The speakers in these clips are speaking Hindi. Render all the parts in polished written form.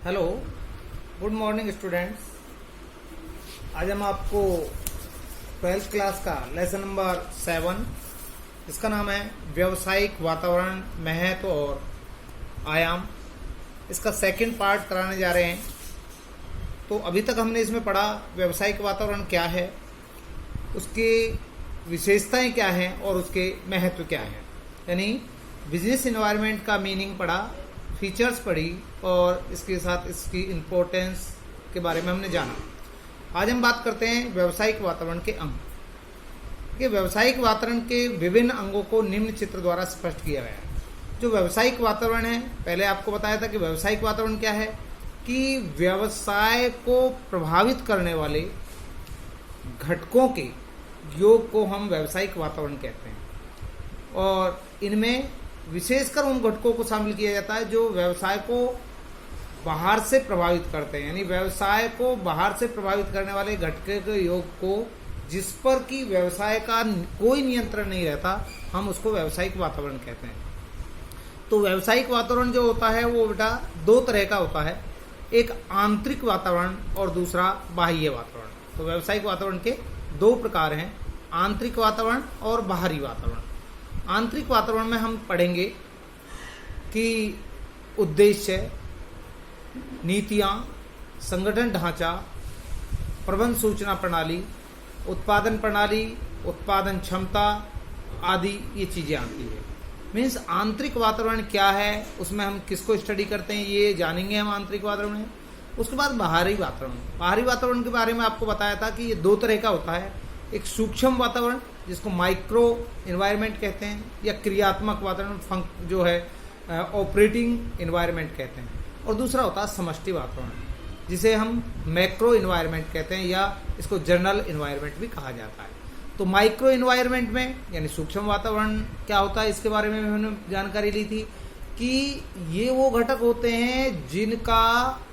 Hello, good morning students. आज हम आपको 12th क्लास का लेसन नंबर 7, इसका नाम है व्यावसायिक वातावरण, महत्व और आयाम, इसका सेकंड पार्ट कराने जा रहे हैं। तो अभी तक हमने इसमें पढ़ा व्यावसायिक वातावरण क्या है, उसकी विशेषताएं क्या हैं और उसके महत्व क्या हैं। यानी बिजनेस एनवायरनमेंट का मीनिंग पढ़ा, फीचर्स पढ़ी और इसके साथ इसकी इम्पोर्टेंस के बारे में हमने जाना। आज हम बात करते हैं व्यावसायिक वातावरण के अंग। कि व्यावसायिक वातावरण के विभिन्न अंगों को निम्न चित्र द्वारा स्पष्ट किया गया है। जो व्यावसायिक वातावरण है, पहले आपको बताया था कि व्यावसायिक वातावरण क्या है, कि व्यवसाय को प्रभावित करने वाले घटकों के योग को हम व्यावसायिक वातावरण कहते हैं। और इनमें विशेषकर उन घटकों को शामिल किया जाता है जो व्यवसाय को बाहर से प्रभावित करते हैं। यानी व्यवसाय को बाहर से प्रभावित करने वाले घटकों के योग को, जिस पर कि व्यवसाय का कोई नियंत्रण नहीं रहता, हम उसको व्यावसायिक वातावरण कहते हैं। तो व्यावसायिक वातावरण जो होता है वो बेटा दो तरह का होता है, एक आंतरिक वातावरण और दूसरा बाह्य वातावरण। तो व्यावसायिक वातावरण के दो प्रकार हैं, आंतरिक वातावरण और बाहरी वातावरण। आंतरिक वातावरण में हम पढ़ेंगे कि उद्देश्य, नीतियां, संगठन ढांचा, प्रबंध सूचना प्रणाली, उत्पादन प्रणाली, उत्पादन क्षमता आदि ये चीजें आती है। मीन्स आंतरिक वातावरण क्या है, उसमें हम किसको स्टडी करते हैं ये जानेंगे हम आंतरिक वातावरण में। उसके बाद बाहरी वातावरण। बाहरी वातावरण के बारे में आपको बताया था कि ये दो तरह का होता है, एक सूक्ष्म वातावरण जिसको माइक्रो एनवायरनमेंट कहते हैं, या क्रियात्मक वातावरण जो है ऑपरेटिंग एनवायरनमेंट कहते हैं, और दूसरा होता है समष्टि वातावरण जिसे हम मैक्रो एनवायरनमेंट कहते हैं, या इसको जनरल एनवायरनमेंट भी कहा जाता है। तो माइक्रो एनवायरनमेंट में यानी सूक्ष्म वातावरण क्या होता है, इसके बारे में हमने जानकारी ली थी कि ये वो घटक होते हैं जिनका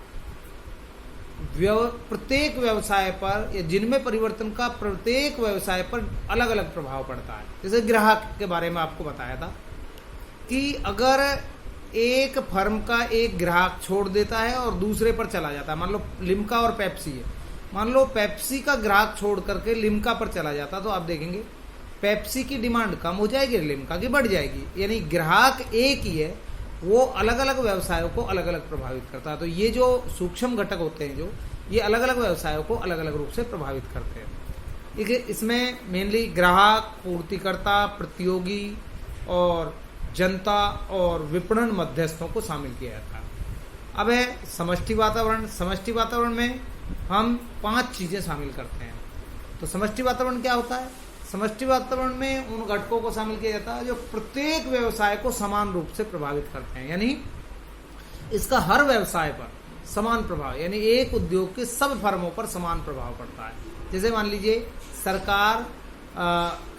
प्रत्येक व्यवसाय पर, या जिनमें परिवर्तन का प्रत्येक व्यवसाय पर अलग अलग प्रभाव पड़ता है। जैसे ग्राहक के बारे में आपको बताया था कि अगर एक फर्म का एक ग्राहक छोड़ देता है और दूसरे पर चला जाता है, मान लो लिम्का और पेप्सी है, मान लो पेप्सी का ग्राहक छोड़ करके लिम्का पर चला जाता, तो आप देखेंगे पेप्सी की डिमांड कम हो जाएगी, लिम्का की बढ़ जाएगी। यानी ग्राहक एक ही है, वो अलग अलग व्यवसायों को अलग अलग प्रभावित करता है। तो ये जो सूक्ष्म घटक होते हैं, जो ये अलग अलग व्यवसायों को अलग अलग रूप से प्रभावित करते हैं। इसमें मेनली ग्राहक, पूर्तिकर्ता, प्रतियोगी और जनता और विपणन मध्यस्थों को शामिल किया जाता है। अब है समष्टि वातावरण। समष्टि वातावरण में हम 5 चीजें शामिल करते हैं। तो समष्टि वातावरण क्या होता है? समष्टि वातावरण में उन घटकों को शामिल किया जाता है जो प्रत्येक व्यवसाय को समान रूप से प्रभावित करते हैं। यानी इसका हर व्यवसाय पर समान प्रभाव, यानी एक उद्योग के सब फर्मों पर समान प्रभाव पड़ता है। जैसे मान लीजिए सरकार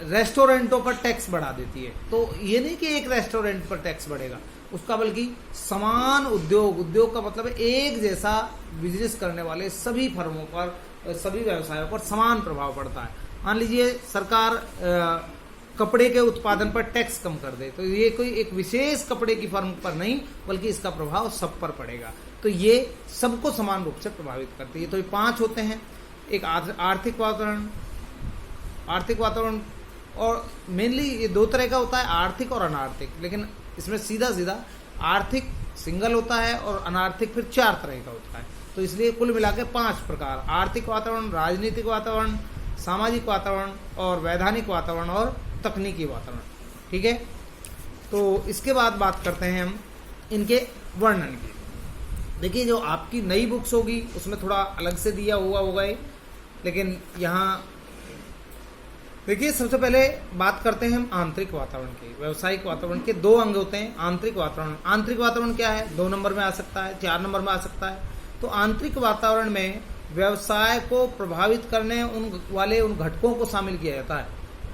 रेस्टोरेंटों पर टैक्स बढ़ा देती है, तो ये नहीं कि एक रेस्टोरेंट पर टैक्स बढ़ेगा उसका, बल्कि समान उद्योग का मतलब है एक जैसा बिजनेस करने वाले सभी फर्मों पर, सभी व्यवसायों पर समान प्रभाव पड़ता है। मान लीजिए सरकार कपड़े के उत्पादन पर टैक्स कम कर दे, तो ये कोई एक विशेष कपड़े की फर्म पर नहीं, बल्कि इसका प्रभाव सब पर पड़ेगा। तो ये सबको समान रूप से प्रभावित करती है। तो ये 5 होते हैं। एक आर्थिक वातावरण। आर्थिक वातावरण और मेनली ये 2 तरह का होता है, आर्थिक और अनार्थिक। लेकिन इसमें सीधा सीधा आर्थिक सिंगल होता है और अनार्थिक फिर 4 तरह का होता है। तो इसलिए कुल मिला के 5 प्रकार: आर्थिक वातावरण, राजनीतिक वातावरण, सामाजिक वातावरण और वैधानिक वातावरण और तकनीकी वातावरण। ठीक है, तो इसके बाद बात करते हैं हम इनके वर्णन की। देखिए, जो आपकी नई बुक्स होगी उसमें थोड़ा अलग से दिया हुआ होगा ये, लेकिन यहाँ देखिए सबसे पहले बात करते हैं हम आंतरिक वातावरण की। व्यावसायिक वातावरण के 2 अंग होते हैं। आंतरिक वातावरण। आंतरिक वातावरण क्या है? 2 नंबर में आ सकता है, 4 नंबर में आ सकता है। तो आंतरिक वातावरण में व्यवसाय को प्रभावित करने वाले उन घटकों को शामिल किया जाता है।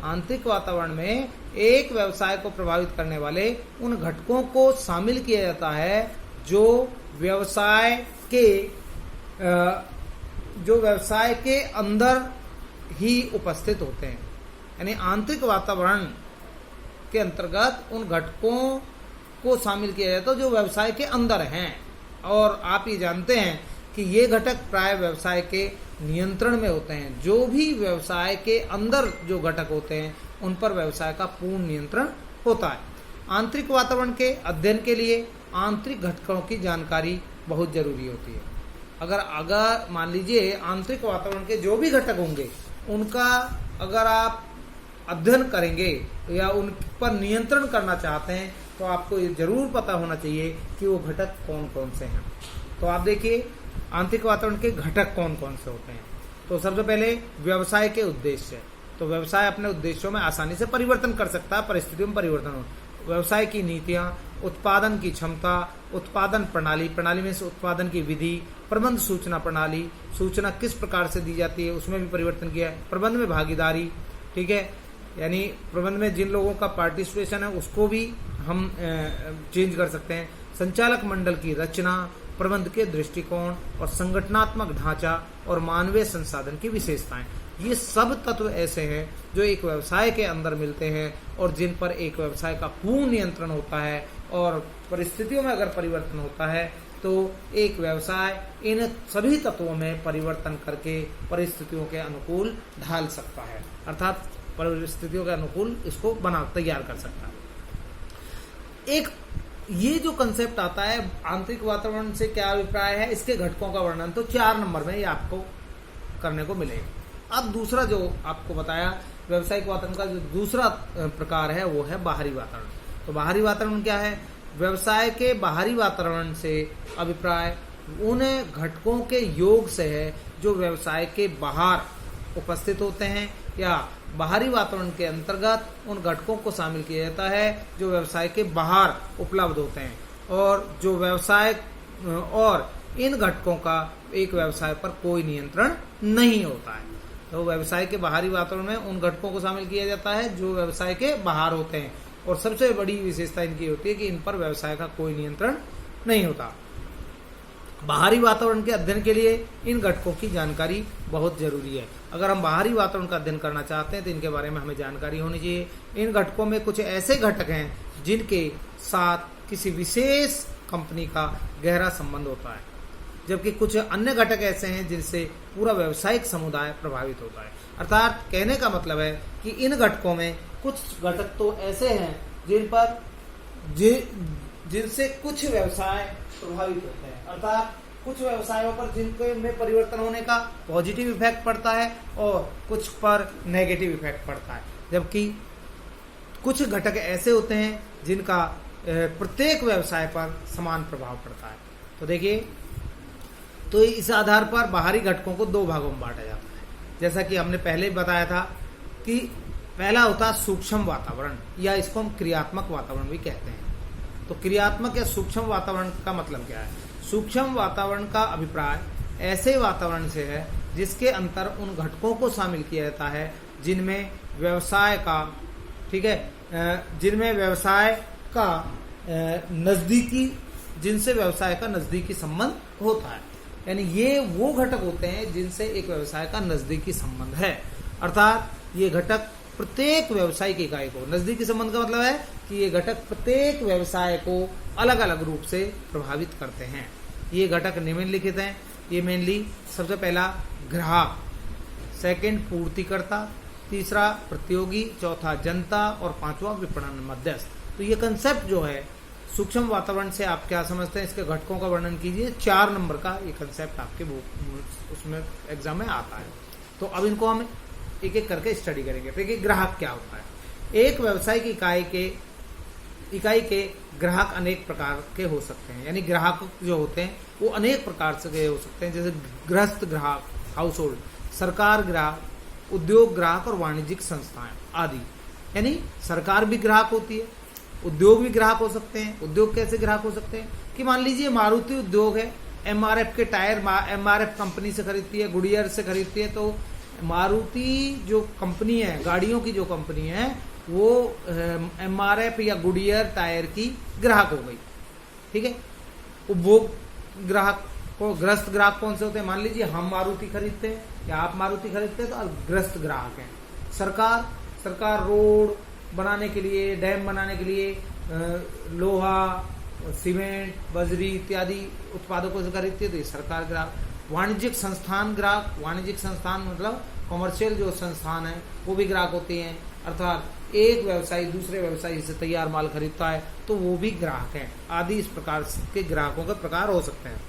आंतरिक वातावरण में एक व्यवसाय को प्रभावित करने वाले उन घटकों को शामिल किया जाता है जो व्यवसाय के अंदर ही उपस्थित होते हैं। यानी आंतरिक वातावरण के अंतर्गत उन घटकों को शामिल किया जाता है जो व्यवसाय के अंदर हैं। और आप ये जानते हैं कि ये घटक प्राय व्यवसाय के नियंत्रण में होते हैं। जो भी व्यवसाय के अंदर जो घटक होते हैं उन पर व्यवसाय का पूर्ण नियंत्रण होता है। आंतरिक वातावरण के अध्ययन के लिए आंतरिक घटकों की जानकारी बहुत जरूरी होती है। अगर मान लीजिए आंतरिक वातावरण के जो भी घटक होंगे उनका अगर आप अध्ययन करेंगे या उन पर नियंत्रण करना चाहते हैं तो आपको ये जरूर पता होना चाहिए कि वो घटक कौन कौन से हैं। तो आप देखिए आंतरिक वातावरण के घटक कौन कौन से होते हैं। तो सबसे पहले व्यवसाय के उद्देश्य। तो व्यवसाय अपने उद्देश्यों में आसानी से परिवर्तन कर सकता है, परिस्थितियों में परिवर्तन हो। व्यवसाय की नीतियां, उत्पादन की क्षमता, उत्पादन प्रणाली, प्रणाली में से उत्पादन की विधि, प्रबंध सूचना प्रणाली, सूचना किस प्रकार से दी जाती है उसमें भी परिवर्तन किया है। प्रबंध में भागीदारी, ठीक है, यानी प्रबंध में जिन लोगों का पार्टिसिपेशन है उसको भी हम चेंज कर सकते हैं। संचालक मंडल की रचना, प्रबंध के दृष्टिकोण और संगठनात्मक ढांचा और मानवीय संसाधन की विशेषताएं, ये सब तत्व ऐसे हैं जो एक व्यवसाय के अंदर मिलते हैं और जिन पर एक व्यवसाय का पूर्ण नियंत्रण होता है। और परिस्थितियों में अगर परिवर्तन होता है तो एक व्यवसाय इन सभी तत्वों में परिवर्तन करके परिस्थितियों के अनुकूल ढाल सकता है, अर्थात परिस्थितियों के अनुकूल इसको तैयार कर सकता है। एक ये जो कंसेप्ट आता है आंतरिक वातावरण से क्या अभिप्राय है, इसके घटकों का वर्णन तो 4 नंबर में ये आपको करने को मिलेगा। अब दूसरा जो आपको बताया व्यवसायिक वातावरण का जो दूसरा प्रकार है वो है बाहरी वातावरण। तो बाहरी वातावरण क्या है? व्यवसाय के बाहरी वातावरण से अभिप्राय उन घटकों के योग से है जो व्यवसाय के बाहर उपस्थित होते हैं या बाहरी वातावरण के अंतर्गत उन घटकों को शामिल किया जाता है जो व्यवसाय के बाहर उपलब्ध होते हैं और जो व्यवसाय और इन घटकों का एक व्यवसाय पर कोई नियंत्रण नहीं होता है। तो व्यवसाय के बाहरी वातावरण में उन घटकों को शामिल किया जाता है जो व्यवसाय के बाहर होते हैं और सबसे बड़ी विशेषता इनकी होती है कि इन पर व्यवसाय का कोई नियंत्रण नहीं होता। बाहरी वातावरण के अध्ययन के लिए इन घटकों की जानकारी बहुत जरूरी है। अगर हम बाहरी वातावरण का अध्ययन करना चाहते हैं तो इनके बारे में हमें जानकारी होनी चाहिए। इन घटकों में कुछ ऐसे घटक हैं जिनके साथ किसी विशेष कंपनी का गहरा संबंध होता है, जबकि कुछ अन्य घटक ऐसे हैं जिनसे पूरा व्यावसायिक समुदाय प्रभावित होता है। अर्थात कहने का मतलब है कि इन घटकों में कुछ घटक तो ऐसे हैं जिनसे कुछ व्यवसाय प्रभावित होते हैं, अर्थात कुछ व्यवसायों पर जिनके में परिवर्तन होने का पॉजिटिव इफेक्ट पड़ता है और कुछ पर नेगेटिव इफेक्ट पड़ता है, जबकि कुछ घटक ऐसे होते हैं जिनका प्रत्येक व्यवसाय पर समान प्रभाव पड़ता है। तो देखिए, तो इस आधार पर बाहरी घटकों को 2 भागों में बांटा जाता है। जैसा कि हमने पहले बताया था कि पहला होता है सूक्ष्म वातावरण या इसको हम क्रियात्मक वातावरण भी कहते हैं। तो क्रियात्मक या सूक्ष्म वातावरण का मतलब क्या है? सूक्ष्म वातावरण का अभिप्राय ऐसे वातावरण से है जिसके अंतर उन घटकों को शामिल किया जाता है जिनमें व्यवसाय का, ठीक है, जिनमें व्यवसाय का नजदीकी, जिनसे व्यवसाय का नजदीकी संबंध होता है। यानी ये वो घटक होते हैं जिनसे एक व्यवसाय का नजदीकी संबंध है, अर्थात ये घटक प्रत्येक व्यवसायिक इकाई को, नजदीकी संबंध का मतलब है कि ये घटक प्रत्येक व्यवसाय को अलग अलग रूप से प्रभावित करते हैं। ये घटक निम्नलिखित हैं। ये मेनली सबसे पहला ग्राहक, सेकंड पूर्तिकर्ता, तीसरा प्रतियोगी, चौथा जनता और 5वां विपणन मध्यस्थ। तो ये कंसेप्ट जो है सूक्ष्म वातावरण से आप क्या समझते हैं, इसके घटकों का वर्णन कीजिए। 4 नंबर का ये कंसेप्ट आपके उसमें एग्जाम में आता है। तो अब इनको हम एक एक करके स्टडी करेंगे। देखिए, ग्राहक क्या होता है। एक व्यावसायिक इकाई के ग्राहक अनेक प्रकार के हो सकते हैं, यानी ग्राहक जो होते हैं वो अनेक प्रकार से हो सकते हैं, जैसे गृहस्थ ग्राहक, हाउस होल्ड, सरकार ग्राहक, उद्योग ग्राहक और वाणिज्यिक संस्थाएं आदि। यानी सरकार भी ग्राहक होती है, उद्योग भी ग्राहक हो सकते हैं। उद्योग कैसे ग्राहक हो सकते हैं कि मान लीजिए मारुति उद्योग है, एमआरएफ के टायर एमआरएफ कंपनी से खरीदती है, गुडियर से खरीदती है। तो मारुति जो कंपनी है, गाड़ियों की जो कंपनी है, वो एमआरएफ या गुडियर टायर की ग्राहक हो गई, ठीक है। उपभोग ग्राहक को, ग्रस्त ग्राहक कौन से होते हैं? मान लीजिए हम मारुति खरीदते हैं या आप मारुति खरीदते हैं तो ग्रस्त ग्राहक हैं। सरकार रोड बनाने के लिए, डैम बनाने के लिए लोहा सीमेंट, बजरी इत्यादि उत्पादकों से खरीदती है तो ये सरकार ग्राहक। वाणिज्यिक संस्थान ग्राहक, वाणिज्यिक संस्थान मतलब कॉमर्शियल जो संस्थान है वो भी ग्राहक होते हैं, अर्थात एक व्यवसायी दूसरे व्यवसायी से तैयार माल खरीदता है तो वो भी ग्राहक है आदि। इस प्रकार के ग्राहकों के प्रकार हो सकते हैं।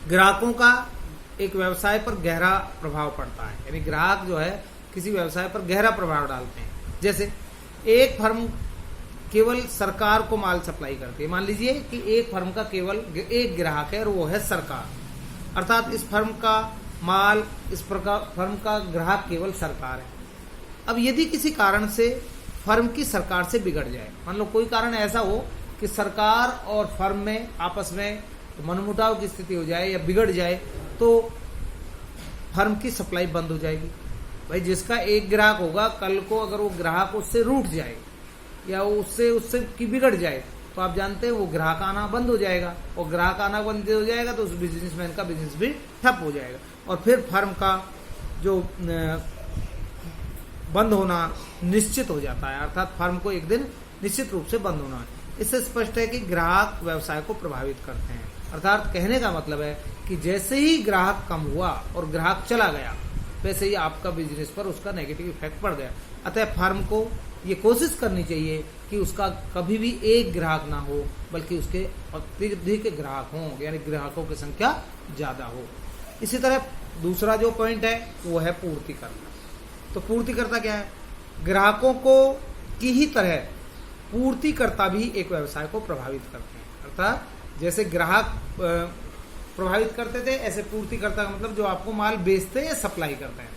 ग्राहकों का एक व्यवसाय पर गहरा प्रभाव पड़ता है, यानी ग्राहक जो है किसी व्यवसाय पर गहरा प्रभाव डालते हैं। जैसे एक फर्म केवल सरकार को माल सप्लाई करती है, मान लीजिए कि एक फर्म का केवल एक ग्राहक है और वो है सरकार, अर्थात इस फर्म का माल, इस प्रकार फर्म का ग्राहक केवल सरकार है। अब यदि किसी कारण से फर्म की सरकार से बिगड़ जाए, मान लो कोई कारण ऐसा हो कि सरकार और फर्म में आपस में मनमुटाव की स्थिति हो जाए या बिगड़ जाए तो फर्म की सप्लाई बंद हो जाएगी। भाई जिसका एक ग्राहक होगा, कल को अगर वो ग्राहक उससे रूठ जाए या उससे की बिगड़ जाए तो आप जानते हैं वो ग्राहक आना बंद हो जाएगा, और ग्राहक आना बंद हो जाएगा तो उस बिजनेसमैन का बिजनेस भी ठप हो जाएगा, और फिर फर्म का जो बंद होना निश्चित हो जाता है, अर्थात फर्म को एक दिन निश्चित रूप से बंद होना है। इससे स्पष्ट है कि ग्राहक व्यवसाय को प्रभावित करते हैं, अर्थात कहने का मतलब है कि जैसे ही ग्राहक कम हुआ और ग्राहक चला गया वैसे ही आपका बिजनेस पर उसका नेगेटिव इफेक्ट पड़ गया। अतः फर्म को ये कोशिश करनी चाहिए कि उसका कभी भी एक ग्राहक ना हो, बल्कि उसके अत्यधिक ग्राहक हों, यानी ग्राहकों की संख्या ज्यादा हो। इसी तरह दूसरा जो पॉइंट है वो है पूर्तिकर्ता। तो पूर्तिकर्ता क्या है? ग्राहकों को की ही तरह पूर्तिकर्ता भी एक व्यवसाय को प्रभावित करते हैं, अर्थात जैसे ग्राहक प्रभावित करते थे ऐसे पूर्तिकर्ता का मतलब जो आपको माल बेचते हैं या सप्लाई करते हैं।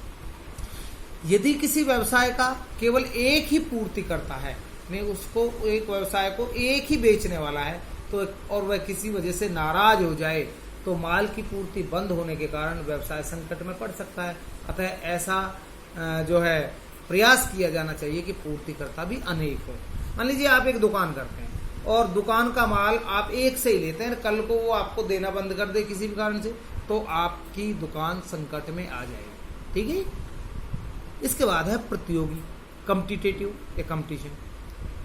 यदि किसी व्यवसाय का केवल एक ही पूर्तिकर्ता है, नहीं उसको एक व्यवसाय को एक ही बेचने वाला है तो और वह किसी वजह से नाराज हो जाए तो माल की पूर्ति बंद होने के कारण व्यवसाय संकट में पड़ सकता है। अतः ऐसा जो है प्रयास किया जाना चाहिए कि पूर्तिकर्ता भी अनेक हो। मान लीजिए आप एक दुकान करते हैं और दुकान का माल आप एक से ही लेते हैं, कल को वो आपको देना बंद कर दे किसी भी कारण से तो आपकी दुकान संकट में आ जाएगी। ठीक है। इसके बाद है प्रतियोगी, कॉम्पिटिटिव या कॉम्पिटिशन।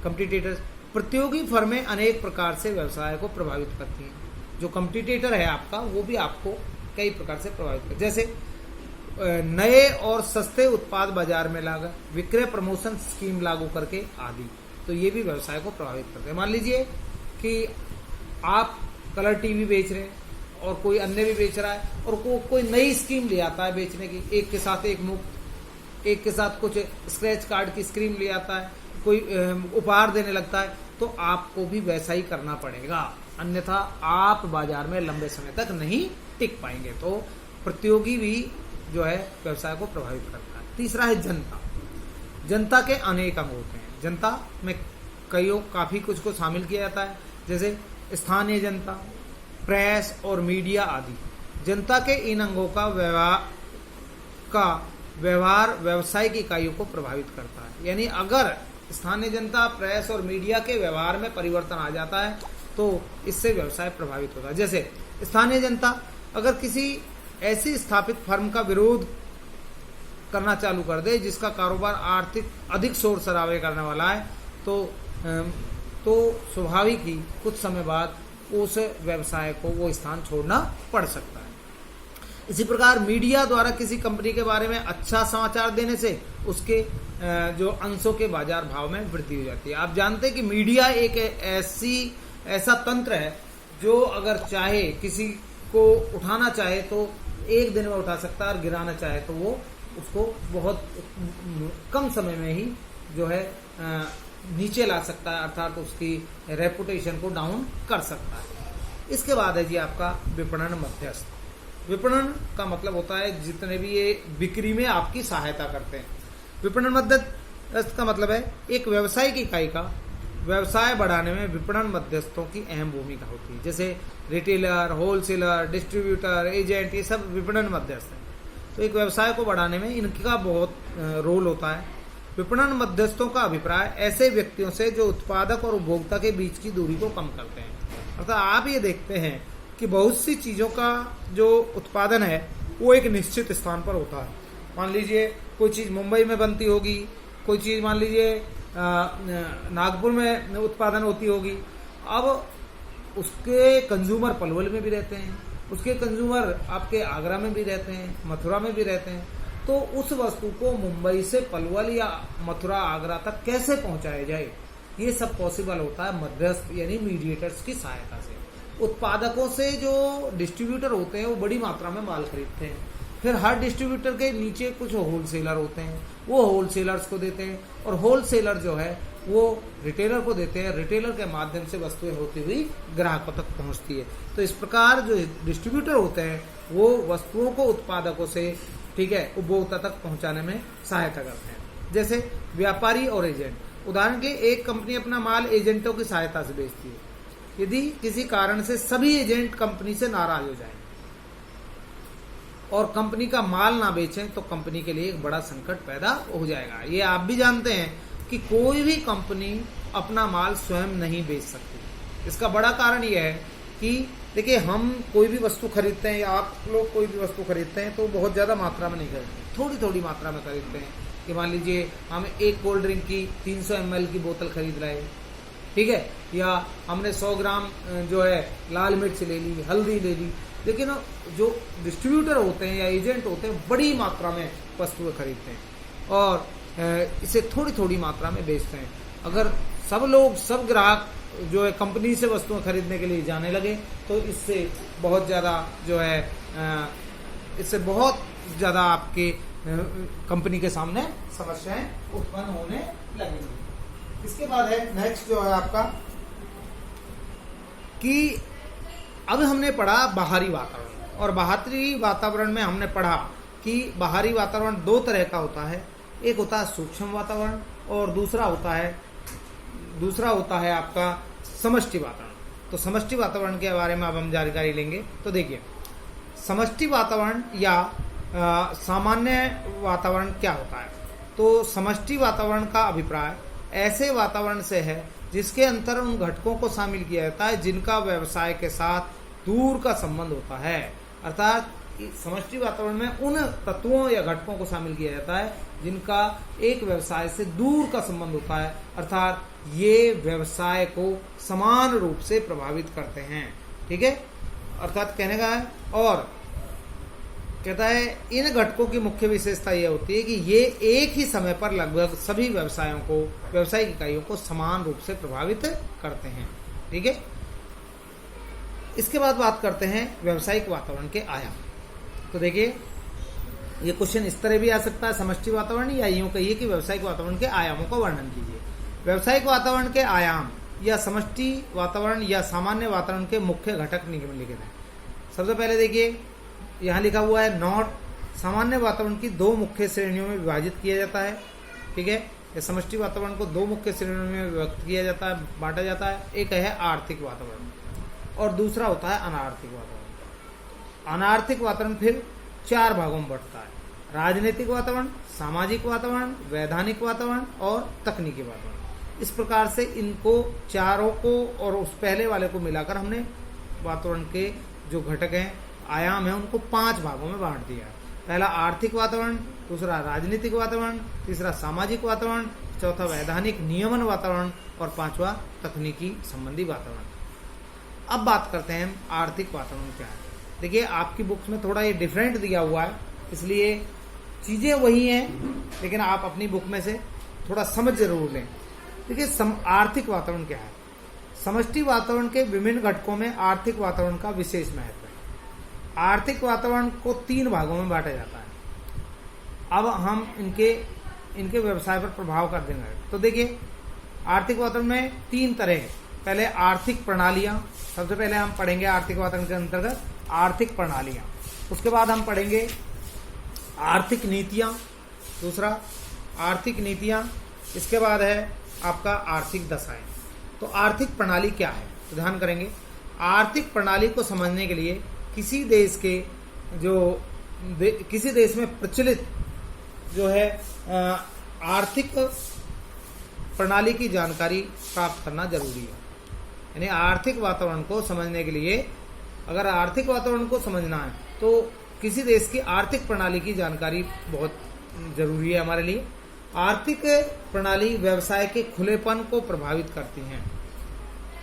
कॉम्पिटिटर्स, प्रतियोगी फर्में अनेक प्रकार से व्यवसाय को प्रभावित करती हैं। जो कॉम्पिटिटर है आपका वो भी आपको कई प्रकार से प्रभावित करता है, जैसे नए और सस्ते उत्पाद बाजार में लाना, विक्रय प्रमोशन स्कीम लागू करके आदि, तो ये भी व्यवसाय को प्रभावित करते हैं। मान लीजिए कि आप कलर टीवी बेच रहे हैं और कोई अन्य भी बेच रहा है और कोई नई स्कीम ले आता है बेचने की, एक के साथ एक मुफ्त, एक के साथ कुछ स्क्रैच कार्ड की स्कीम ले आता है, कोई उपहार देने लगता है, तो आपको भी वैसा ही करना पड़ेगा, अन्यथा आप बाजार में लंबे समय तक नहीं टिक पाएंगे। तो प्रतियोगी भी जो है व्यवसाय को प्रभावित करता है। तीसरा है जनता। जनता के अनेक अंग होते हैं। जनता में काफी कुछ को शामिल किया जाता है, जैसे स्थानीय जनता, प्रेस और मीडिया आदि। जनता के इन अंगों का व्यवहार व्यावसायिक इकाइयों को प्रभावित करता है। यानी अगर स्थानीय जनता, प्रेस और मीडिया के व्यवहार में परिवर्तन आ जाता है तो इससे व्यवसाय प्रभावित होता है। जैसे स्थानीय जनता अगर किसी ऐसी स्थापित फर्म का विरोध करना चालू कर दे जिसका कारोबार आर्थिक अधिक शोर शराबे करने वाला है तो स्वाभाविक ही कुछ समय बाद उस व्यवसाय को वो स्थान छोड़ना पड़ सकता है। इसी प्रकार मीडिया द्वारा किसी कंपनी के बारे में अच्छा समाचार देने से उसके जो अंशों के बाजार भाव में वृद्धि हो जाती है। आप जानते हैं कि मीडिया एक ऐसा तंत्र है जो अगर चाहे किसी को उठाना चाहे तो एक दिन में उठा सकता है और गिराना चाहे तो वो उसको बहुत कम समय में ही जो है नीचे ला सकता है, अर्थात उसकी रेपुटेशन को डाउन कर सकता है। इसके बाद है जी आपका विपणन मध्यस्थ। विपणन का मतलब होता है जितने भी ये बिक्री में आपकी सहायता करते हैं। विपणन मध्यस्थ का मतलब है एक व्यावसायिक इकाई का व्यवसाय बढ़ाने में विपणन मध्यस्थों की अहम भूमिका होती है। जैसे रिटेलर, होलसेलर, डिस्ट्रीब्यूटर, एजेंट, ये सब विपणन मध्यस्थ है। तो एक व्यवसाय को बढ़ाने में इनका बहुत रोल होता है। विपणन मध्यस्थों का अभिप्राय ऐसे व्यक्तियों से जो उत्पादक और उपभोक्ता के बीच की दूरी को कम करते हैं। अर्थात आप ये देखते हैं कि बहुत सी चीजों का जो उत्पादन है वो एक निश्चित स्थान पर होता है। मान लीजिए कोई चीज मुंबई में बनती होगी, कोई चीज मान लीजिए नागपुर में उत्पादन होती होगी। अब उसके कंज्यूमर पलवल में भी रहते हैं, उसके कंज्यूमर आपके आगरा में भी रहते हैं, मथुरा में भी रहते हैं। तो उस वस्तु को मुंबई से पलवल या मथुरा आगरा तक कैसे पहुंचाया जाए, ये सब पॉसिबल होता है मध्यस्थ यानी मीडिएटर्स की सहायता से। उत्पादकों से जो डिस्ट्रीब्यूटर होते हैं वो बड़ी मात्रा में माल खरीदते हैं, फिर हर डिस्ट्रीब्यूटर के नीचे कुछ होलसेलर होते हैं, वो होलसेलर्स को देते हैं, और होलसेलर जो है वो रिटेलर को देते हैं, रिटेलर के माध्यम से वस्तुएं होती हुई ग्राहकों तक पहुंचती है। तो इस प्रकार जो डिस्ट्रीब्यूटर होते हैं वो वस्तुओं को उत्पादकों से, ठीक है, उपभोक्ता तक पहुंचाने में सहायता करते हैं। जैसे व्यापारी और एजेंट, उदाहरण के एक कंपनी अपना माल एजेंटों की सहायता से बेचती है। यदि किसी कारण से सभी एजेंट कंपनी से नाराज हो जाएं और कंपनी का माल ना बेचें तो कंपनी के लिए एक बड़ा संकट पैदा हो जाएगा। ये आप भी जानते हैं कि कोई भी कंपनी अपना माल स्वयं नहीं बेच सकती। इसका बड़ा कारण यह है कि देखिए, हम कोई भी वस्तु खरीदते हैं या आप लोग कोई भी वस्तु खरीदते हैं तो बहुत ज्यादा मात्रा में नहीं खरीदते, थोड़ी थोड़ी मात्रा में खरीदते हैं। कि मान लीजिए हम एक कोल्ड ड्रिंक की 300 ml की बोतल खरीद रहे हैं, ठीक है, या हमने 100 ग्राम जो है लाल मिर्च ले ली, हल्दी ले ली। लेकिन जो डिस्ट्रीब्यूटर होते हैं या एजेंट होते हैं बड़ी मात्रा में वस्तुएं खरीदते हैं और इसे थोड़ी थोड़ी मात्रा में बेचते हैं। अगर सब ग्राहक जो है कंपनी से वस्तुएं खरीदने के लिए जाने लगे तो इससे बहुत ज्यादा आपके कंपनी के सामने समस्याएं उत्पन्न होने लगेंगी। इसके बाद है नेक्स्ट जो है आपका कि अब हमने पढ़ा बाहरी वातावरण, और बाहरी वातावरण में हमने पढ़ा कि बाहरी वातावरण दो तरह का होता है। एक होता है सूक्ष्म वातावरण और दूसरा होता है आपका समष्टि वातावरण। तो समष्टि वातावरण के बारे में अब हम जानकारी लेंगे। तो देखिए, समष्टि वातावरण या सामान्य वातावरण क्या होता है। तो समष्टि वातावरण का अभिप्राय ऐसे वातावरण से है जिसके अंतर उन घटकों को शामिल किया जाता है जिनका व्यवसाय के साथ दूर का संबंध होता है। अर्थात समष्टि वातावरण में उन तत्वों या घटकों को शामिल किया जाता है जिनका एक व्यवसाय से दूर का संबंध होता है, अर्थात ये व्यवसाय को समान रूप से प्रभावित करते हैं। ठीक है, अर्थात कहने का है, और कहता है इन घटकों की मुख्य विशेषता यह होती है कि ये एक ही समय पर लगभग सभी व्यावसायिक इकाइयों को समान रूप से प्रभावित करते हैं। ठीक है, इसके बाद बात करते हैं व्यावसायिक वातावरण के आयाम। तो देखिए, ये क्वेश्चन इस तरह भी आ सकता है, समष्टि वातावरण या यूं कहिए कि व्यावसायिक वातावरण के आयामों का वर्णन कीजिए। व्यावसायिक वातावरण के आयाम या समष्टि वातावरण या सामान्य वातावरण के मुख्य घटक निम्नलिखित हैं। सबसे पहले देखिए, यहाँ लिखा हुआ है नोट, सामान्य वातावरण की दो मुख्य श्रेणियों में विभाजित किया जाता है। ठीक है, ये समष्टि वातावरण को दो मुख्य श्रेणियों में विभक्त किया जाता है, बांटा जाता है। एक है आर्थिक वातावरण और दूसरा होता है अनार्थिक वातावरण। अनार्थिक वातावरण फिर चार भागों में बढ़ता है: राजनीतिक वातावरण, सामाजिक वातावरण, वैधानिक वातावरण और तकनीकी वातावरण। इस प्रकार से इनको चारों को और उस पहले वाले को मिलाकर हमने वातावरण के जो घटक हैं, आयाम है, उनको 5 भागों में बांट दिया। पहला आर्थिक वातावरण, दूसरा राजनीतिक वातावरण, तीसरा सामाजिक वातावरण, चौथा वैधानिक नियमन वातावरण और पांचवा तकनीकी संबंधी वातावरण। अब बात करते हैं आर्थिक वातावरण क्या है। देखिए, आपकी बुक्स में थोड़ा ये डिफरेंट दिया हुआ है, इसलिए चीजें वही हैं, लेकिन आप अपनी बुक में से थोड़ा समझ जरूर लें। देखिए, आर्थिक वातावरण क्या है। समष्टि वातावरण के विभिन्न घटकों में आर्थिक वातावरण का विशेष महत्व है। आर्थिक वातावरण को 3 भागों में बांटा जाता है। अब हम इनके व्यवसाय पर प्रभाव कर देंगे। तो देखिए, आर्थिक वातावरण में 3 तरह है। पहले आर्थिक प्रणालियां, सबसे पहले हम पढ़ेंगे आर्थिक वातावरण के अंतर्गत आर्थिक प्रणालियां। उसके बाद हम पढ़ेंगे आर्थिक नीतियां, दूसरा आर्थिक नीतियां। इसके बाद है आपका आर्थिक दशाएं। तो आर्थिक प्रणाली क्या है, तो ध्यान करेंगे। आर्थिक प्रणाली को समझने के लिए किसी देश में प्रचलित जो है आर्थिक प्रणाली की जानकारी प्राप्त करना जरूरी है। यानी आर्थिक वातावरण को समझने के लिए, अगर आर्थिक वातावरण को समझना है तो किसी देश की आर्थिक प्रणाली की जानकारी बहुत जरूरी है हमारे लिए। आर्थिक प्रणाली व्यवसाय के खुलेपन को प्रभावित करती हैं।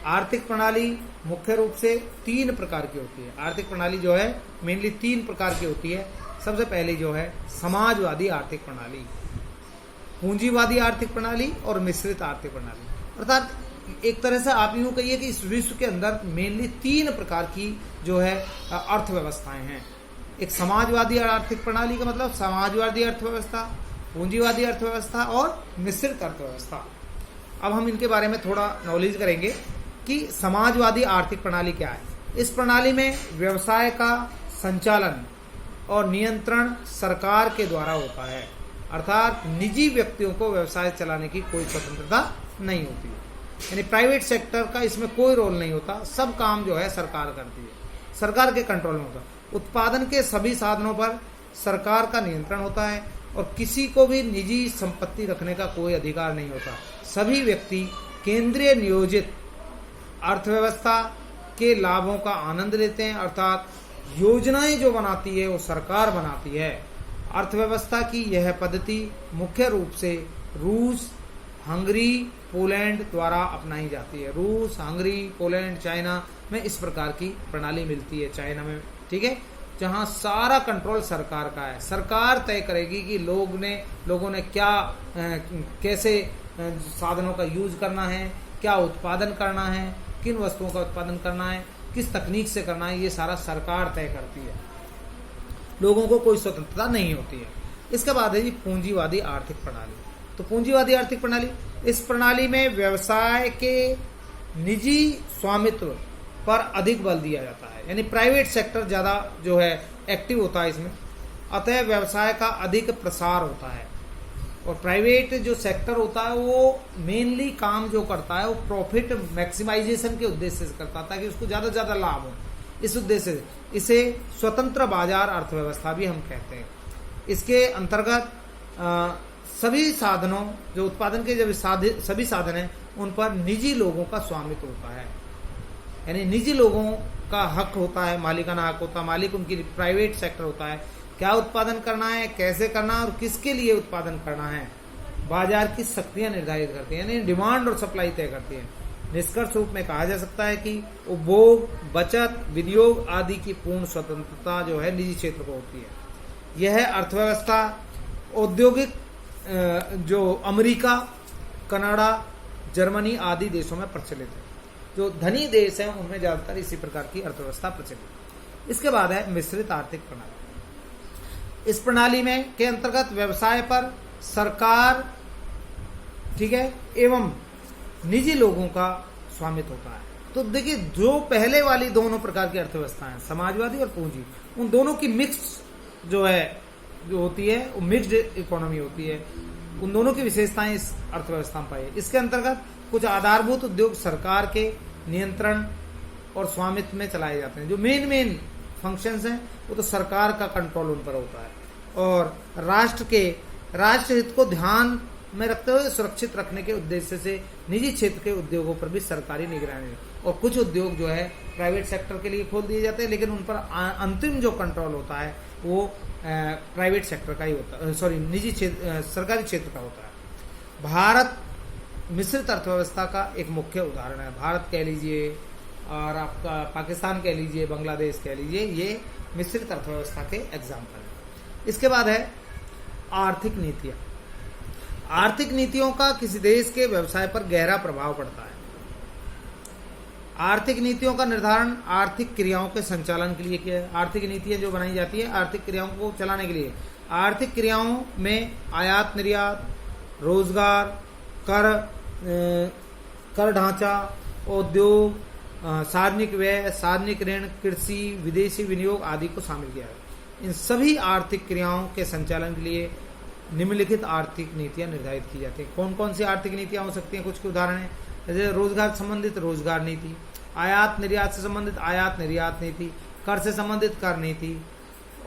आर्थिक प्रणाली मुख्य रूप से 3 प्रकार की होती है। आर्थिक प्रणाली जो है मेनली 3 प्रकार की होती है। सबसे पहली जो है समाजवादी आर्थिक प्रणाली, पूंजीवादी आर्थिक प्रणाली और मिश्रित आर्थिक प्रणाली। अर्थात एक तरह से आप यूं कहिए कि इस विश्व के अंदर मेनली 3 प्रकार की जो है अर्थव्यवस्थाएं हैं। एक समाजवादी आर्थिक प्रणाली का मतलब समाजवादी अर्थव्यवस्था, पूंजीवादी अर्थव्यवस्था और मिश्रित अर्थव्यवस्था। अब हम इनके बारे में थोड़ा नॉलेज करेंगे कि समाजवादी आर्थिक प्रणाली क्या है। इस प्रणाली में व्यवसाय का संचालन और नियंत्रण सरकार के द्वारा होता है, अर्थात निजी व्यक्तियों को व्यवसाय चलाने की कोई स्वतंत्रता नहीं होती है। यानी प्राइवेट सेक्टर का इसमें कोई रोल नहीं होता, सब काम जो है सरकार करती है, सरकार के कंट्रोल में होता है। उत्पादन के सभी साधनों पर सरकार का नियंत्रण होता है और किसी को भी निजी संपत्ति रखने का कोई अधिकार नहीं होता। सभी व्यक्ति केंद्रीय नियोजित अर्थव्यवस्था के लाभों का आनंद लेते हैं, अर्थात योजनाएं जो बनाती है वो सरकार बनाती है। अर्थव्यवस्था की यह पद्धति मुख्य रूप से रूस, हंगरी, पोलैंड द्वारा अपनाई जाती है। रूस, हंगरी, पोलैंड, चाइना में इस प्रकार की प्रणाली मिलती है। चाइना में, ठीक है, जहां सारा कंट्रोल सरकार का है। सरकार तय करेगी कि लोगों ने क्या कैसे साधनों का यूज करना है, क्या उत्पादन करना है, किन वस्तुओं का उत्पादन करना है, किस तकनीक से करना है, ये सारा सरकार तय करती है। लोगों को कोई स्वतंत्रता नहीं होती है। इसके बाद है जी पूंजीवादी आर्थिक प्रणाली। तो पूंजीवादी आर्थिक प्रणाली, इस प्रणाली में व्यवसाय के निजी स्वामित्व पर अधिक बल दिया जाता है, यानी प्राइवेट सेक्टर ज्यादा जो है एक्टिव होता है इसमें, अतः व्यवसाय का अधिक प्रसार होता है। और प्राइवेट जो सेक्टर होता है वो मेनली काम जो करता है वो प्रॉफिट मैक्सिमाइजेशन के उद्देश्य से करता था कि उसको ज्यादा से ज्यादा लाभ हो, इस उद्देश्य से इसे स्वतंत्र बाजार अर्थव्यवस्था भी हम कहते हैं। इसके अंतर्गत सभी साधनों, जो उत्पादन के जब सभी साधन हैं उन पर निजी लोगों का स्वामित्व होता है, यानी निजी लोगों का हक होता है, मालिकाना हक होता है। मालिक उनकी प्राइवेट सेक्टर होता है, क्या उत्पादन करना है, कैसे करना है और किसके लिए उत्पादन करना है, बाजार की शक्तियां निर्धारित करती हैं, यानी डिमांड और सप्लाई तय करती है। निष्कर्ष रूप में कहा जा सकता है कि उपभोग, बचत, विनियोग आदि की पूर्ण स्वतंत्रता जो है निजी क्षेत्र को होती है। यह अर्थव्यवस्था औद्योगिक जो अमेरिका, कनाडा, जर्मनी आदि देशों में प्रचलित है। जो धनी देश हैं उनमें ज्यादातर इसी प्रकार की अर्थव्यवस्था प्रचलित है। इसके बाद है मिश्रित आर्थिक प्रणाली। इस प्रणाली में के अंतर्गत व्यवसाय पर सरकार, ठीक है, एवं निजी लोगों का स्वामित्व होता है। तो देखिए, जो पहले वाली दोनों प्रकार की अर्थव्यवस्था है, समाजवादी और पूंजी, उन दोनों की मिक्स जो होती है वो मिक्स्ड इकोनॉमी होती है। उन दोनों की विशेषताएं इस अर्थव्यवस्था में पाई है। इसके अंतर्गत कुछ आधारभूत उद्योग सरकार के नियंत्रण और स्वामित्व में चलाए जाते हैं। जो मेन फंक्शंस हैं वो तो सरकार का कंट्रोल उन पर होता है। और राष्ट्र हित को ध्यान में रखते हुए सुरक्षित रखने के उद्देश्य से निजी क्षेत्र के उद्योगों पर भी सरकारी निगरानी, और कुछ उद्योग जो है प्राइवेट सेक्टर के लिए खोल दिए जाते हैं, लेकिन उन पर अंतिम जो कंट्रोल होता है वो प्राइवेट सेक्टर का ही होता है, निजी क्षेत्र, सरकारी क्षेत्र का होता है। भारत मिश्रित अर्थव्यवस्था का एक मुख्य उदाहरण है। भारत कह लीजिए और आपका पाकिस्तान कह लीजिए, बांग्लादेश कह लीजिए, ये मिश्रित अर्थव्यवस्था के एग्जाम्पल है। इसके बाद है आर्थिक नीतियां। आर्थिक नीतियों का किसी देश के व्यवसाय पर गहरा प्रभाव पड़ता है। आर्थिक नीतियों का निर्धारण आर्थिक क्रियाओं के संचालन के लिए किया है। आर्थिक नीतियां जो बनाई जाती है आर्थिक क्रियाओं को चलाने के लिए। आर्थिक क्रियाओं में आयात निर्यात, रोजगार, कर ढांचा, उद्योग, सार्वजनिक व्यय, सार्वजनिक ऋण, कृषि, विदेशी विनियोग आदि को शामिल किया है। इन सभी आर्थिक क्रियाओं के संचालन के लिए निम्नलिखित आर्थिक नीतियां निर्धारित की जाती हैं। कौन कौन सी आर्थिक नीतियां हो सकती हैं? कुछ के उदाहरण हैं, जैसे रोजगार संबंधित रोजगार नीति, आयात निर्यात से संबंधित आयात निर्यात नीति, कर से संबंधित कर नीति,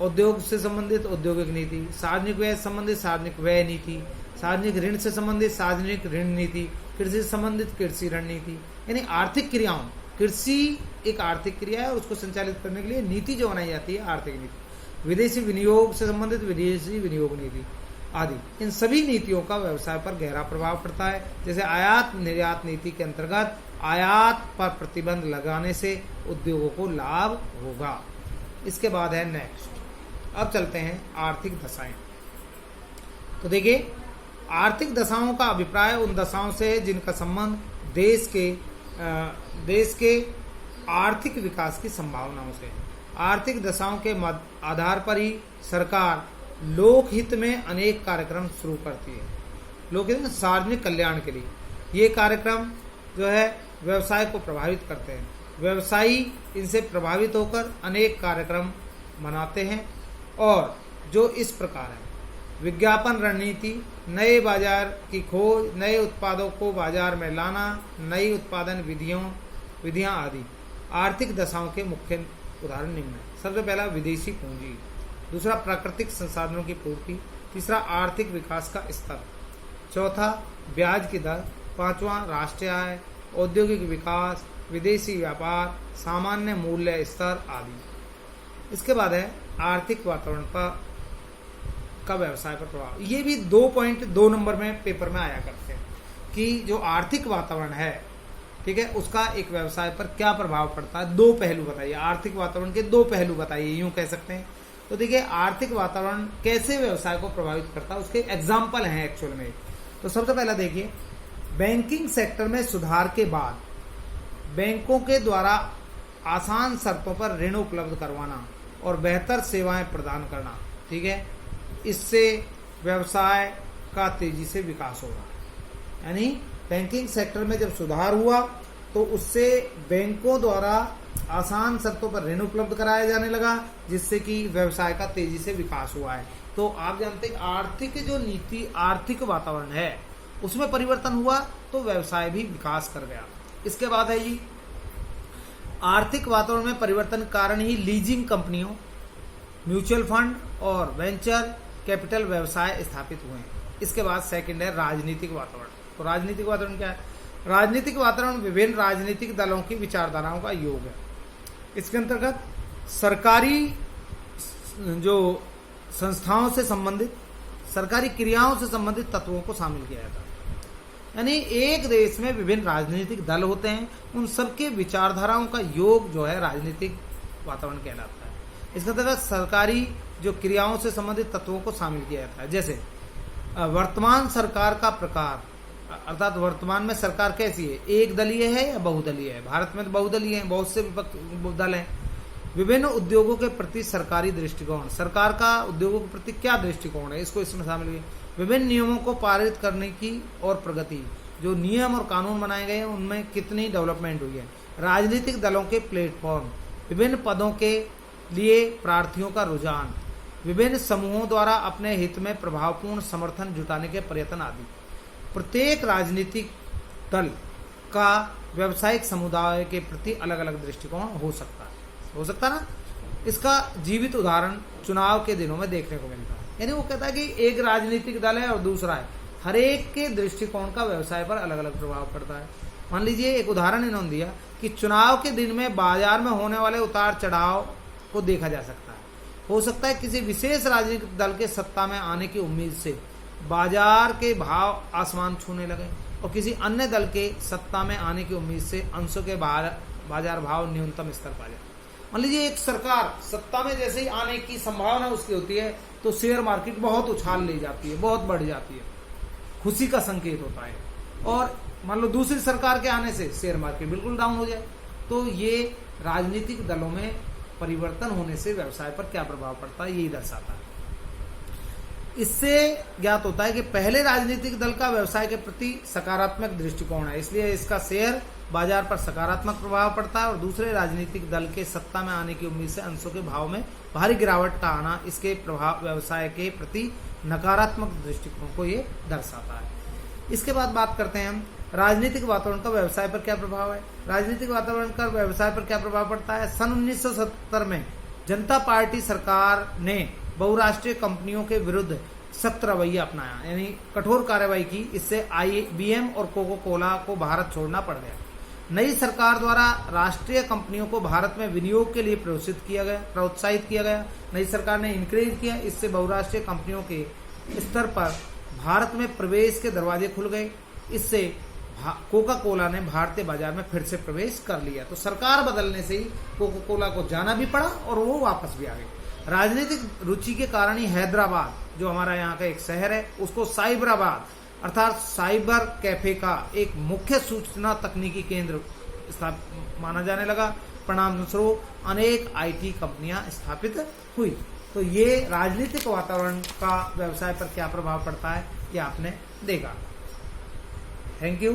उद्योग से संबंधित औद्योगिक नीति, सार्वजनिक व्यय से संबंधित सार्वजनिक व्यय नीति, सार्वजनिक ऋण से संबंधित सार्वजनिक ऋण नीति, कृषि से संबंधित कृषि ऋण नीति। यानी आर्थिक क्रियाओं, कृषि एक आर्थिक क्रिया है, उसको संचालित करने के लिए नीति जो बनाई जाती है आर्थिक नीति। विदेशी विनियोग से संबंधित विदेशी विनियोग नीति आदि, इन सभी नीतियों का व्यवसाय पर गहरा प्रभाव पड़ता है। जैसे आयात निर्यात नीति के अंतर्गत आयात पर प्रतिबंध लगाने से उद्योगों को लाभ होगा। इसके बाद है नेक्स्ट, अब चलते हैं आर्थिक दशाएं। तो देखिए, आर्थिक दशाओं का अभिप्राय उन दशाओं से है जिनका संबंध देश के आर्थिक विकास की संभावनाओं से। आर्थिक दशाओं के आधार पर ही सरकार लोकहित में अनेक कार्यक्रम शुरू करती है। लोकहित में सार्वजनिक कल्याण के लिए ये कार्यक्रम जो है व्यवसाय को प्रभावित करते हैं। व्यवसायी इनसे प्रभावित होकर अनेक कार्यक्रम बनाते हैं और जो इस प्रकार है: विज्ञापन रणनीति, नए बाजार की खोज, नए उत्पादों को बाजार में लाना, नई उत्पादन विधियां आदि। आर्थिक दशाओं के मुख्य उदाहरण निम्न हैं। सबसे पहला विदेशी पूंजी, दूसरा प्राकृतिक संसाधनों की पूर्ति, तीसरा आर्थिक विकास का स्तर, चौथा ब्याज की दर, पांचवा राष्ट्रीय आय, औद्योगिक विकास, विदेशी व्यापार, सामान्य मूल्य स्तर आदि। इसके बाद है आर्थिक वातावरण का व्यवसाय पर प्रभाव। ये भी 2 नंबर में पेपर में आया करते हैं कि जो आर्थिक वातावरण है, ठीक है, उसका एक व्यवसाय पर क्या प्रभाव पड़ता है। 2 पहलू बताइए, आर्थिक वातावरण के 2 पहलू बताइए, यूं कह सकते हैं। तो देखिए, आर्थिक वातावरण कैसे व्यवसाय को प्रभावित करता है, उसके एग्जाम्पल हैं एक्चुअल में। तो सबसे पहला देखिए, बैंकिंग सेक्टर में सुधार के बाद बैंकों के द्वारा आसान शर्तों पर ऋण उपलब्ध करवाना और बेहतर सेवाएं प्रदान करना, ठीक है, इससे व्यवसाय का तेजी से विकास होगा। यानी बैंकिंग सेक्टर में जब सुधार हुआ तो उससे बैंकों द्वारा आसान शर्तों पर ऋण उपलब्ध कराया जाने लगा, जिससे कि व्यवसाय का तेजी से विकास हुआ है। तो आप जानते हैं, आर्थिक जो नीति, आर्थिक वातावरण है, उसमें परिवर्तन हुआ तो व्यवसाय भी विकास कर गया। इसके बाद है जी, आर्थिक वातावरण में परिवर्तन के कारण ही लीजिंग कंपनियों, म्यूचुअल फंड और वेंचर कैपिटल व्यवसाय स्थापित हुए हैं। इसके बाद सेकंड है राजनीतिक वातावरण। तो राजनीतिक वातावरण क्या है? राजनीतिक वातावरण विभिन्न राजनीतिक दलों की विचारधाराओं का योग है। इसके अंतर्गत सरकारी जो संस्थाओं से संबंधित, सरकारी क्रियाओं से संबंधित तत्वों को शामिल किया जाता है। यानी एक देश में विभिन्न राजनीतिक दल होते हैं, उन सबके विचारधाराओं का योग जो है राजनीतिक वातावरण कहलाता है। इसके अंतर्गत सरकारी जो क्रियाओं से संबंधित तत्वों को शामिल किया जाता है। जैसे वर्तमान सरकार का प्रकार, अर्थात वर्तमान में सरकार कैसी है, एक दलीय है या बहुदलीय है। भारत में तो बहुदलीय है, बहुत से दल हैं। विभिन्न उद्योगों के प्रति सरकारी दृष्टिकोण, सरकार का उद्योगों के प्रति क्या दृष्टिकोण है, इसको इसमें शामिल किया। विभिन्न नियमों को पारित करने की और प्रगति, जो नियम और कानून बनाए गए हैं उनमें कितनी डेवलपमेंट हुई है। राजनीतिक दलों के प्लेटफॉर्म, विभिन्न पदों के लिए प्रार्थियों का रुझान, विभिन्न समूहों द्वारा अपने हित में प्रभावपूर्ण समर्थन जुटाने के प्रयत्न आदि। प्रत्येक राजनीतिक दल का व्यावसायिक समुदाय के प्रति अलग अलग दृष्टिकोण हो सकता ना। इसका जीवित उदाहरण चुनाव के दिनों में देखने को मिलता है। यानी वो कहता है कि एक राजनीतिक दल है और दूसरा है, हर एक के दृष्टिकोण का व्यवसाय पर अलग अलग प्रभाव पड़ता है। मान लीजिए, एक उदाहरण इन्होंने दिया कि चुनाव के दिन में बाजार में होने वाले उतार चढ़ाव को देखा जा सकता है। हो सकता है किसी विशेष राजनीतिक दल के सत्ता में आने की उम्मीद से बाजार के भाव आसमान छूने लगे और किसी अन्य दल के सत्ता में आने की उम्मीद से अंशों के बाजार भाव न्यूनतम स्तर पा जाए। मान लीजिए, एक सरकार सत्ता में जैसे ही आने की संभावना उसकी होती है तो शेयर मार्केट बहुत उछाल ले जाती है, बहुत बढ़ जाती है, खुशी का संकेत होता है। और मान लो दूसरी सरकार के आने से शेयर मार्केट बिल्कुल डाउन हो जाए। तो ये राजनीतिक दलों में परिवर्तन होने से व्यवसाय पर क्या प्रभाव पड़ता है, यही दर्शाता है। इससे ज्ञात होता है कि पहले राजनीतिक दल का व्यवसाय के प्रति सकारात्मक दृष्टिकोण है, इसलिए इसका शेयर बाजार पर सकारात्मक प्रभाव पड़ता है। और दूसरे राजनीतिक दल के सत्ता में आने की उम्मीद से अंशों के भाव में भारी गिरावट का आना, इसके प्रभाव व्यवसाय के प्रति नकारात्मक दृष्टिकोण को ये दर्शाता है। इसके बाद बात करते हैं हम राजनीतिक वातावरण का व्यवसाय पर क्या प्रभाव है। राजनीतिक वातावरण का व्यवसाय पर क्या प्रभाव पड़ता है? सन 1970 में जनता पार्टी सरकार ने बहुराष्ट्रीय कंपनियों के विरुद्ध सख्त रवैया अपनाया, यानी कठोर कार्रवाई की। इससे IBM और कोको कोला को भारत छोड़ना पड़ गया। नई सरकार द्वारा राष्ट्रीय कंपनियों को भारत में विनियोग के लिए प्रोत्साहित किया गया। नई सरकार ने इंकरेज किया। इससे बहुराष्ट्रीय कंपनियों के स्तर पर भारत में प्रवेश के दरवाजे खुल गए। इससे कोका कोला ने भारतीय बाजार में फिर से प्रवेश कर लिया। तो सरकार बदलने से ही कोका कोला को जाना भी पड़ा और वो वापस भी आ गए। राजनीतिक रुचि के कारण ही हैदराबाद, जो हमारा यहाँ का एक शहर है, उसको साइबराबाद अर्थात साइबर कैफे का एक मुख्य सूचना तकनीकी केंद्र माना जाने लगा। परिणामस्वरूप अनेक आईटी कंपनियां स्थापित हुई। तो ये राजनीतिक वातावरण का व्यवसाय पर क्या प्रभाव पड़ता है, ये आपने देखा। Thank you.